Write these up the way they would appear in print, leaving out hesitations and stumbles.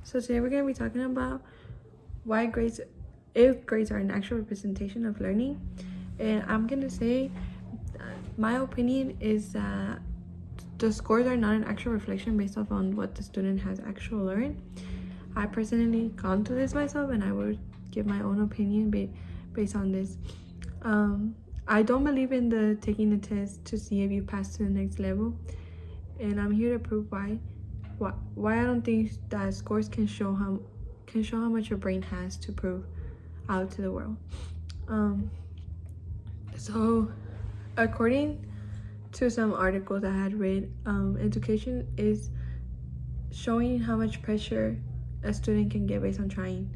So today we're going to be talking about why grades, if grades are an actual representation of learning. And I'm going to say my opinion is that the scores are not an actual reflection based off on what the student has actually learned. I personally gone through this myself, and I would give my own opinion based on this. I don't believe in the taking the test to see if you pass to the next level, and I'm here to prove why I don't think that scores can show how much your brain has to prove out to the world. So according to some articles I had read, education is showing how much pressure a student can get based on trying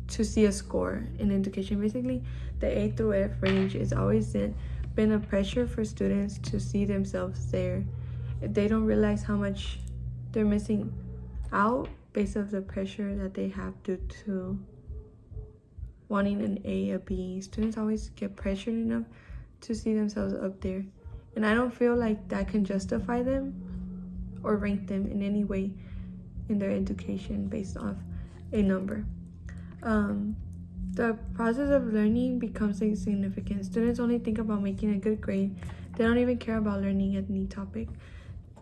to see a score in education. Basically, the A through F range is always been a pressure for students to see themselves there. They don't realize how much they're missing out based off the pressure that they have due to wanting an A, a B. Students always get pressured enough to see themselves up there. And I don't feel like that can justify them or rank them in any way in their education based off a number. The process of learning becomes insignificant. Students only think about making a good grade. They don't even care about learning any topic.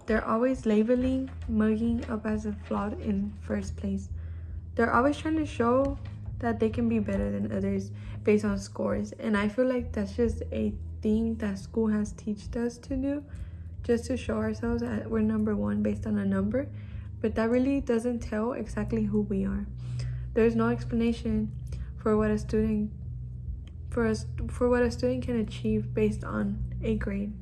They're always labeling mugging up as a flawed in first place. They're always trying to show that they can be better than others based on scores. And I feel like that's just a thing that school has taught us to do, just to show ourselves that we're number one based on a number. But that really doesn't tell exactly who we are. There's no explanation for what a student can achieve based on a grade.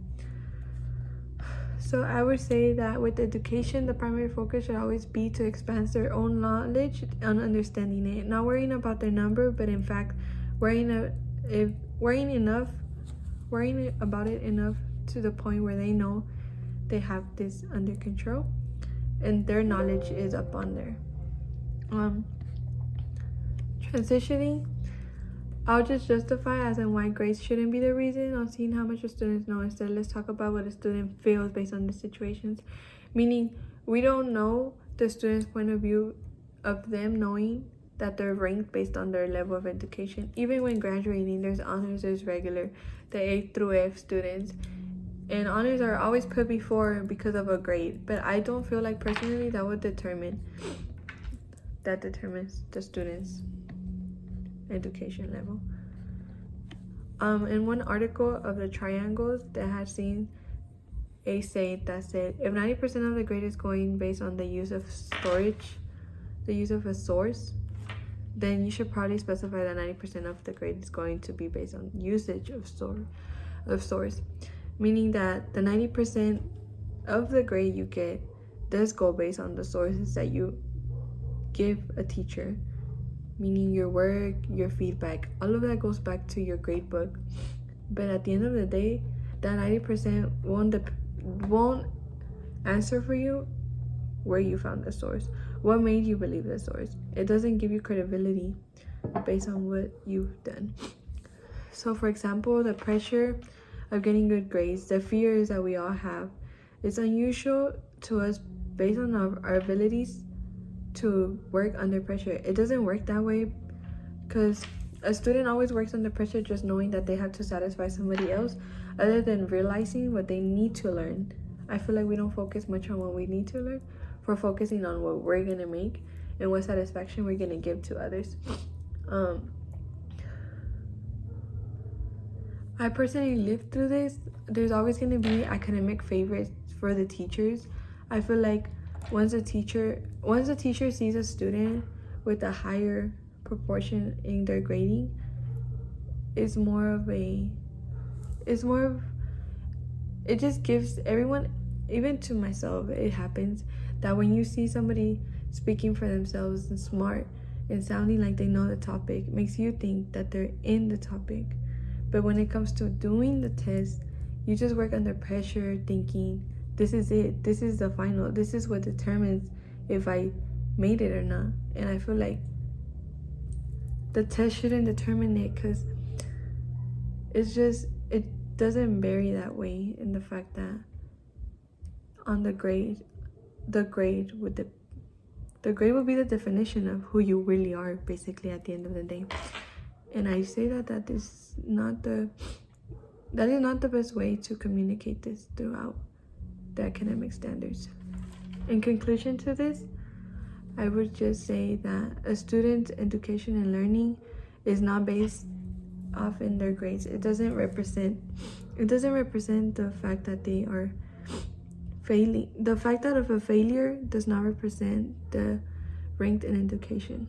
So I would say that with education, the primary focus should always be to expand their own knowledge and understanding it, not worrying about their number, but in fact worrying about it enough to the point where they know they have this under control and their knowledge is up on there. Transitioning, I'll just justify as in why grades shouldn't be the reason on seeing how much the students know. Instead, let's talk about what a student feels based on the situations. Meaning, we don't know the student's point of view of them knowing that they're ranked based on their level of education. Even when graduating, there's honors, there's regular, the A through F students. And honors are always put before because of a grade. But I don't feel like personally that determines the student's education level. In one article of the triangles that had seen a say that said if 90% of the grade is going based on the use of a source, then you should probably specify that 90% of the grade is going to be based on usage of source, meaning that the 90% of the grade you get does go based on the sources that you give a teacher, meaning your work, your feedback, all of that goes back to your grade book. But at the end of the day, that 90% won't answer for you where you found the source, what made you believe the source. It doesn't give you credibility based on what you've done. So for example, the pressure of getting good grades, the fears that we all have, it's unusual to us based on our abilities to work under pressure. It doesn't work that way because a student always works under pressure just knowing that they have to satisfy somebody else other than realizing what they need to learn. I feel like we don't focus much on what we need to learn. We're focusing on what we're gonna make and what satisfaction we're gonna give to others. I personally lived through this. There's always gonna be academic favorites for the teachers. I feel like once a teacher sees a student with a higher proportion in their grading, it just gives everyone, even to myself, it happens that when you see somebody speaking for themselves and smart and sounding like they know the topic, it makes you think that they're in the topic. But when it comes to doing the test, you just work under pressure thinking, this is it, this is the final, this is what determines if I made it or not. And I feel like the test shouldn't determine it, because it doesn't vary that way in the fact that on the grade would The grade will be the definition of who you really are, basically, at the end of the day. And I say that is not the best way to communicate this throughout the academic standards. In conclusion to this, I would just say that a student's education and learning is not based off in their grades. It doesn't represent the fact that they are failing. The fact that of a failure does not represent the ranked in education.